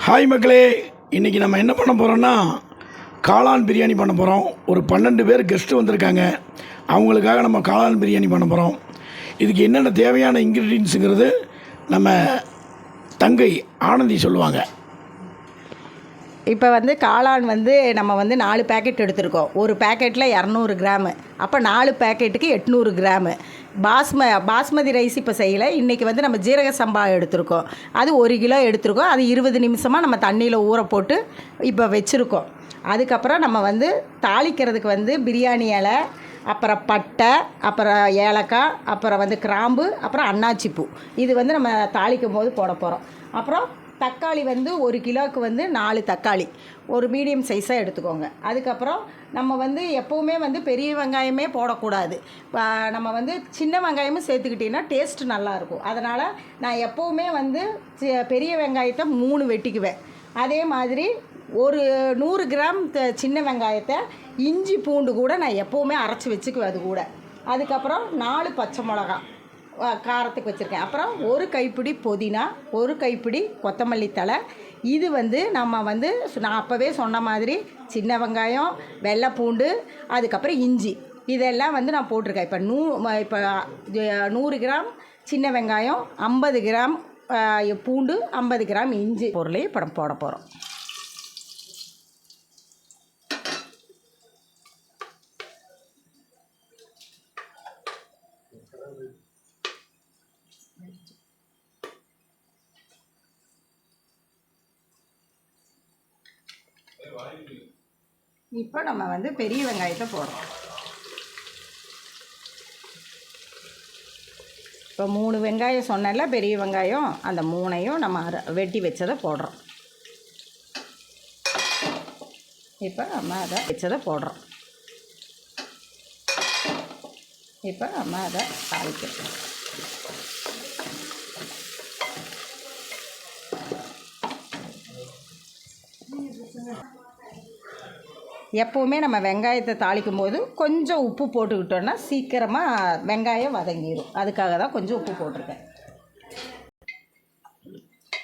Hi மக்களே, இன்றைக்கி நம்ம என்ன பண்ண போகிறோன்னா காளான் பிரியாணி பண்ண போகிறோம். ஒரு 12 பேர் கெஸ்ட்டு வந்திருக்காங்க. அவங்களுக்காக நம்ம காளான் பிரியாணி பண்ண போகிறோம். இதுக்கு என்னென்ன தேவையான இன்க்ரீடியன்ஸுங்கிறது நம்ம தங்கை ஆனந்தி சொல்லுவாங்க. இப்போ காளான் நம்ம 4 பேக்கெட் எடுத்திருக்கோம். ஒரு பேக்கெட்டில் 200 கிராமு. அப்போ 4 பேக்கெட்டுக்கு 800 கிராமு. பாஸ்மதி ரைஸ் இப்போ செய்யலை. இன்றைக்கி நம்ம ஜீரக சம்பா எடுத்திருக்கோம். அது 1 கிலோ எடுத்திருக்கோம். அது 20 நிமிஷமாக நம்ம தண்ணியில் ஊற போட்டு இப்போ வச்சுருக்கோம். அதுக்கப்புறம் நம்ம தாளிக்கிறதுக்கு பிரியாணி இலை, அப்புறம் பட்டை, அப்புறம் ஏலக்காய், அப்புறம் கிராம்பு, அப்புறம் அன்னாச்சிப்பூ. இது நம்ம தாளிக்கும் போது போட போகிறோம். அப்புறம் தக்காளி 1 கிலோவுக்கு 4 தக்காளி ஒரு மீடியம் சைஸாக எடுத்துக்கோங்க. அதுக்கப்புறம் நம்ம எப்போவுமே பெரிய வெங்காயமே போடக்கூடாது. நம்ம சின்ன வெங்காயமும் சேர்த்துக்கிட்டிங்கன்னா டேஸ்ட்டு நல்லாயிருக்கும். அதனால் நான் எப்போவுமே பெரிய வெங்காயத்தை 3 வெட்டிக்குவேன். அதே மாதிரி ஒரு 100 கிராம் சின்ன வெங்காயத்தை இஞ்சி பூண்டு கூட நான் எப்போவுமே அரைச்சி வச்சுக்குவேன் அது கூட. அதுக்கப்புறம் 4 பச்சை மிளகா காரத்துக்கு வச்சுருக்கேன். அப்புறம் 1 கைப்பிடி புதினா, 1 கைப்பிடி கொத்தமல்லி தழை. இது நம்ம நான் அப்போவே சொன்ன மாதிரி சின்ன வெங்காயம், வெள்ளை பூண்டு, அதுக்கப்புறம் இஞ்சி, இதெல்லாம் நான் போட்டிருக்கேன். இப்போ 100 கிராம் சின்ன வெங்காயம், 50 கிராம் பூண்டு, 50 கிராம் இஞ்சி பொருளையும் இப்போ போட போகிறோம். இப்போ நம்ம பெரிய வெங்காயத்தை போடுறோம். இப்போ 3 வெங்காயம் சொன்னல, பெரிய வெங்காயம், அந்த 3ஐயும் நம்ம வெட்டி வச்சதை போடுறோம். இப்போ நம்ம அதை வச்சதை போடுறோம். இப்போ நம்ம அதை தாளிக்கிறோம். எப்போவுமே நம்ம வெங்காயத்தை தாளிக்கும் போது கொஞ்சம் உப்பு போட்டுக்கிட்டோன்னா சீக்கிரமாக வெங்காயம் வதங்கிடும். அதுக்காக தான் கொஞ்சம் உப்பு போட்டிருக்கேன்.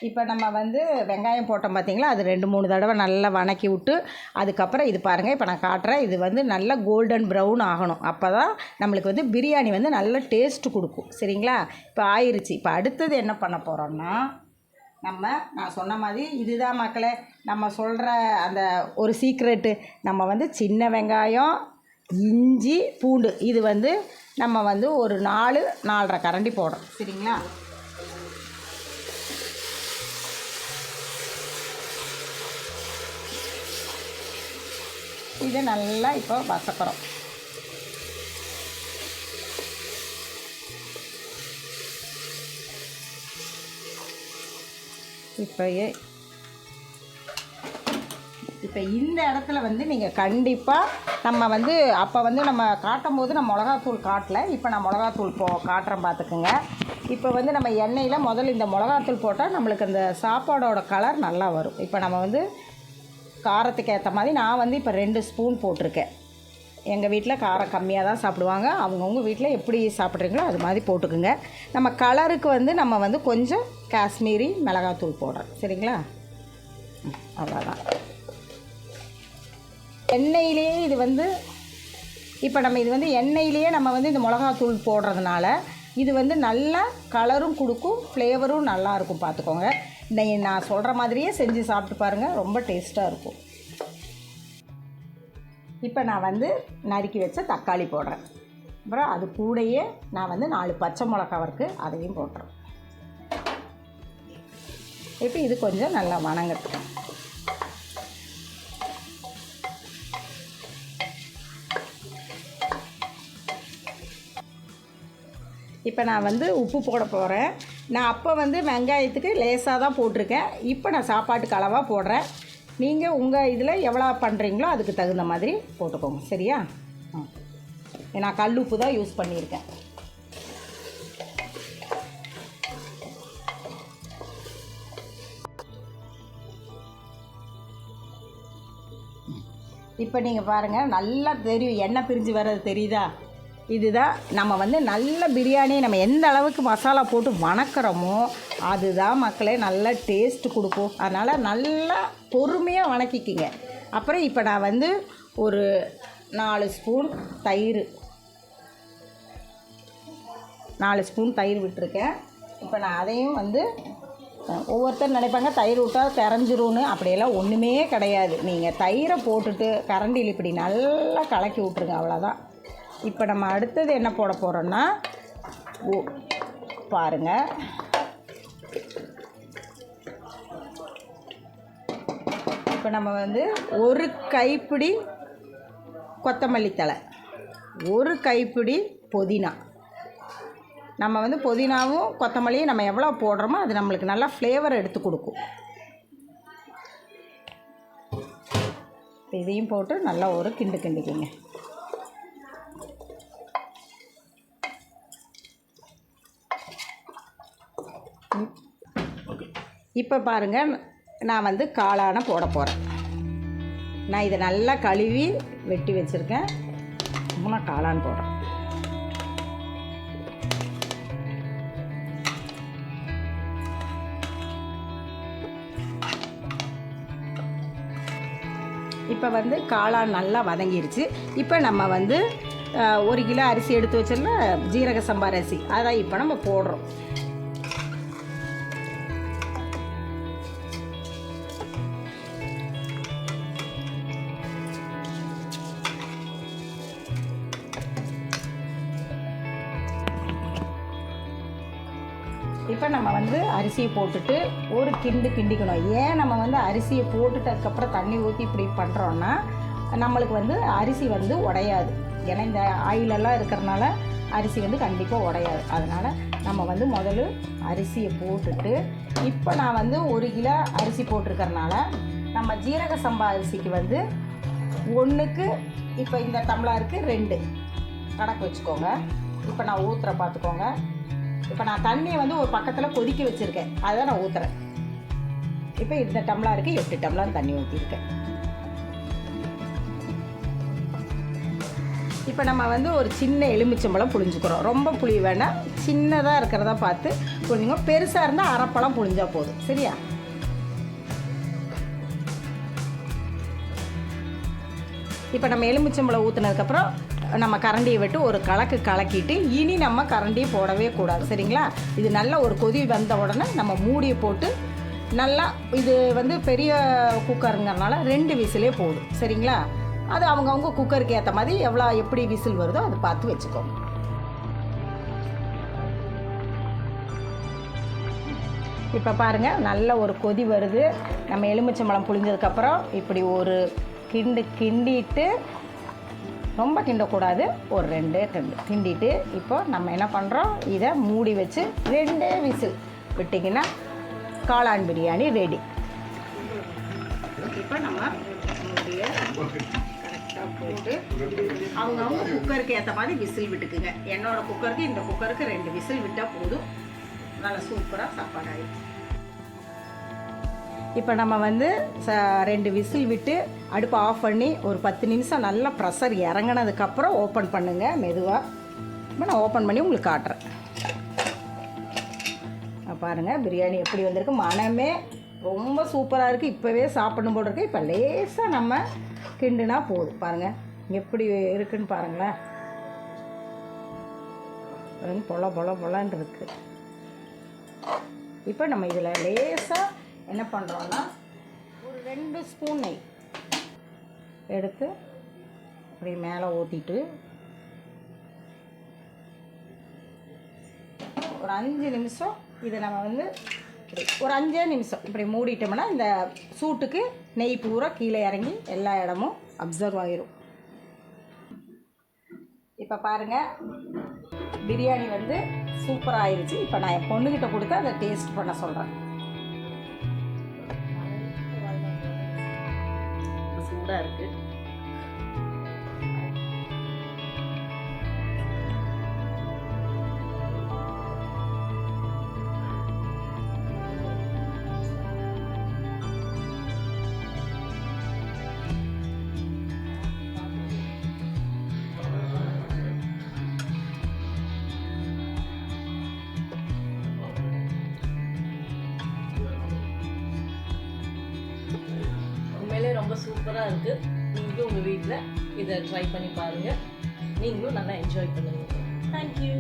இப்போ நம்ம வெங்காயம் போட்டோம் பார்த்திங்களா, அது 2-3 தடவை நல்லா வணக்கி விட்டு அதுக்கப்புறம் இது பாருங்கள், இப்போ நான் காட்டுறேன். இது நல்லா கோல்டன் ப்ரௌன் ஆகணும். அப்போ தான் நம்மளுக்கு பிரியாணி நல்ல டேஸ்ட்டு கொடுக்கும். சரிங்களா? இப்போ ஆயிடுச்சு. இப்போ அடுத்தது என்ன பண்ண போகிறோம்னா, நான் சொன்ன மாதிரி இதுதான் மக்களே, நம்ம சொல்கிற அந்த ஒரு சீக்ரெட்டு. நம்ம சின்ன வெங்காயம், இஞ்சி, பூண்டு, இது நம்ம ஒரு 4-4.5 கரண்டி போடுறோம். சரிங்களா? இதை நல்லா இப்போ வதக்குறோம். இப்போ இந்த இடத்துல நீங்கள் கண்டிப்பாக நம்ம அப்போ நம்ம காட்டும் போது நான் மிளகாத்தூள் காட்டலை. இப்போ நான் மிளகாத்தூள் காட்டுறேன், பார்த்துக்குங்க. இப்போ நம்ம எண்ணெயில் முதல்ல இந்த மிளகாத்தூள் போட்டால் நம்மளுக்கு அந்த சாப்பாடோட கலர் நல்லா வரும். இப்போ நம்ம காரத்துக்கு ஏற்ற மாதிரி நான் இப்போ 2 ஸ்பூன் போட்டிருக்கேன். எங்கள் வீட்டில் காரம் கம்மியாக தான் சாப்பிடுவாங்க. அவங்கவுங்க வீட்டில் எப்படி சாப்பிட்றீங்களோ அது மாதிரி போட்டுக்குங்க. நம்ம கலருக்கு நம்ம கொஞ்சம் காஷ்மீரி மிளகாத்தூள் போடுறோம். சரிங்களா? அவ்வளோதான். எண்ணெயிலேயே இது இப்போ நம்ம இது எண்ணெயிலேயே நம்ம இந்த மிளகாத்தூள் போடுறதுனால இது நல்லா கலரும் கொடுக்கும், ஃப்ளேவரும் நல்லாயிருக்கும். பார்த்துக்கோங்க. நான் சொல்கிற மாதிரியே செஞ்சு சாப்பிட்டு பாருங்கள், ரொம்ப டேஸ்ட்டாக இருக்கும். இப்போ நான் நறுக்கி வச்ச தக்காளி போடுறேன். அப்புறம் அது கூடயே நான் 4 பச்சை மிளகா இருக்குது, அதையும் போட்டுறேன். இப்போ இது கொஞ்சம் நல்லா வணங்கட்டும். இப்போ நான் உப்பு போட போகிறேன். நான் அப்போ வெங்காயத்துக்கு லேசாக தான் போட்டிருக்கேன். இப்போ நான் சாப்பாட்டுக்கு அளவாக போடுறேன். நீங்கள் உங்கள் இதில் எவ்வளோ பண்ணுறீங்களோ அதுக்கு தகுந்த மாதிரி போட்டுக்கோங்க. சரியா? நான் கல் உப்பு தான் யூஸ் பண்ணியிருக்கேன். இப்போ நீங்கள் பாருங்கள், நல்லா தெரியும், எண்ணெய் பிரிஞ்சு வர்றது தெரியுதா? இதுதான் நம்ம வந்து நல்ல பிரியாணி நம்ம எந்த அளவுக்கு மசாலா போட்டு வணக்கிறோமோ அதுதான் மக்களே நல்ல டேஸ்ட்டு கொடுக்கும். அதனால் நல்லா பொறுமையாக வணக்கிக்கிங்க. அப்புறம் இப்போ நான் வந்து ஒரு 4 ஸ்பூன் தயிர் 4 ஸ்பூன் தயிர் விட்டுருக்கேன். இப்போ நான் அதையும் வந்து ஒவ்வொருத்தர் நினைப்பாங்க தயிர் விட்டால் கரைஞ்சிரும்னு. அப்படியெல்லாம் ஒன்றுமே கிடையாது. நீங்கள் தயிரை போட்டுட்டு கரண்டியில் இப்படி நல்லா கலக்கி விட்ருங்க, அவ்வளோதான். இப்போ நம்ம அடுத்தது என்ன போட போகிறோன்னா பாருங்கள், இப்போ நம்ம வந்து ஒரு கைப்பிடி கொத்தமல்லி தழை, ஒரு கைப்பிடி புதினா. நம்ம வந்து புதினாவும் கொத்தமல்லியும் நம்ம எவ்வளோ போடுறோமோ அது நம்மளுக்கு நல்லா ஃப்ளேவர் எடுத்து கொடுக்கும். இதையும் போட்டு நல்லா ஒரு கிண்டிக்கிங்க. இப்போ பாருங்கள், நான் வந்து காளானை போட போகிறேன். நான் இதை நல்லா கழுவி வெட்டி வச்சுருக்கேன். நான் காளான் போடுறேன். இப்போ வந்து காளான் நல்லா வதங்கிருச்சு. இப்போ நம்ம வந்து 1 கிலோ அரிசி எடுத்து வச்சோம்னா ஜீரக சம்பா அரிசி, அதான் இப்போ நம்ம போடுறோம். இப்போ நம்ம வந்து அரிசியை போட்டுட்டு ஒரு கிண்டிக்கணும். ஏன் நம்ம வந்து அரிசியை போட்டுட்டு அதுக்கப்புறம் தண்ணி ஊற்றி இப்படி பண்ணுறோன்னா நம்மளுக்கு வந்து அரிசி வந்து உடையாது. ஏன்னா இந்த ஆயிலெல்லாம் இருக்கிறனால அரிசி வந்து கண்டிப்பாக உடையாது. அதனால் நம்ம வந்து முதல்ல அரிசியை போட்டுட்டு, இப்போ நான் வந்து 1 கிலோ அரிசி போட்டிருக்கறனால நம்ம ஜீரக சம்பா அரிசிக்கு வந்து 1க்கு இப்போ இந்த டம்ளருக்கு 2 கணக்கு வச்சுக்கோங்க. இப்போ நான் ஊற்றுற பார்த்துக்கோங்க. இப்போ நான் தண்ணியை வந்து ஒரு பக்கத்தில் கொதிக்க வச்சுருக்கேன், அதை நான் ஊற்றுறேன். இப்போ இந்த டம்ளருக்கு 8 டம்ளர் தண்ணி ஊற்றிருக்கேன். இப்போ நம்ம வந்து ஒரு சின்ன எலுமிச்சம்பழம் புழிஞ்சுக்கிறோம். ரொம்ப புளிய வேண்டாம், சின்னதாக இருக்கிறதா பார்த்து புழிஞ்சுங்க. பெருசாக இருந்தால் அரைப்பழம் புழிஞ்சால் போதும், சரியா? இப்போ நம்ம எலுமிச்சம்பழம் ஊற்றுனதுக்கப்புறம் நம்ம கரண்டியை விட்டு ஒரு கலக்கிட்டு இனி நம்ம கரண்டியை போடவே கூடாது, சரிங்களா? இது நல்லா ஒரு கொதி வந்த உடனே நம்ம மூடியை போட்டு நல்லா, இது வந்து பெரிய குக்கருங்கிறனால 2 விசிலே போதும், சரிங்களா? அது அவங்கவுங்க குக்கருக்கு ஏற்ற மாதிரி எப்படி விசில் வருதோ அதை பார்த்து வச்சுக்கோங்க. இப்போ பாருங்கள், நல்ல ஒரு கொதி வருது. நம்ம எலுமிச்சம்பழம் புழிஞ்சதுக்கப்புறம் இப்படி ஒரு கிண்டிட்டு, ரொம்ப கிண்டக்கூடாது, ஒரு 2 கிண்டிட்டு இப்போ நம்ம என்ன பண்ணுறோம், இதை மூடி வச்சு 2 விசில் விட்டிங்கன்னா காளான் பிரியாணி ரெடி. இப்போ நம்ம மூடியை கரெக்டாக போட்டு அவங்கவுங்க குக்கருக்கு ஏற்ற மாதிரி விசில் விட்டுக்குங்க. என்னோடய குக்கருக்கு இந்த குக்கருக்கு 2 விசில் விட்டால் போதும். நல்லா சூப்பராக சாப்பாடு ஆகிடும். இப்போ நம்ம வந்து 2 விசில் விட்டு அடுப்பை ஆஃப் பண்ணி ஒரு 10 நிமிஷம் நல்லா ப்ரெஷர் இறங்கினதுக்கப்புறம் ஓப்பன் பண்ணுங்கள் மெதுவாக. இப்போ நான் ஓப்பன் பண்ணி உங்களுக்கு காட்டுறேன். பாருங்கள் பிரியாணி எப்படி வந்திருக்கு. மனமே ரொம்ப சூப்பராக இருக்குது. இப்போவே சாப்பிடணும் போல் இருக்குது. இப்போ லேசாக நம்ம கிண்டுனா போதும். பாருங்கள் எப்படி இருக்குன்னு பாருங்களேன். பொலன்னு இருக்குது. இப்போ நம்ம இதில் லேசாக என்ன பண்ணுறோன்னா ஒரு 2 ஸ்பூன் நெய் எடுத்து அப்படி மேலே ஊற்றிட்டு ஒரு 5 நிமிஷம் இதை நம்ம வந்து ஒரு 5 நிமிஷம் இப்படி மூடிட்டோம்னா இந்த சூட்டுக்கு நெய் பூரா கீழே இறங்கி எல்லா இடமும் அப்சர்வ் ஆகிரும். இப்போ பாருங்கள் பிரியாணி வந்து சூப்பராக ஆயிடுச்சு. இப்போ நான் என் பொண்ணுக்கிட்ட கொடுத்து அதை டேஸ்ட் பண்ண சொல்கிறேன். சூடாக இருக்குது. ரொம்ப சூப்பராக இருக்குது. நீங்களும் உங்கள் வீட்டில் இதை ட்ரை பண்ணி பாருங்கள். நீங்களும் நல்லா என்ஜாய் பண்ணுவீங்க. தேங்க்யூ.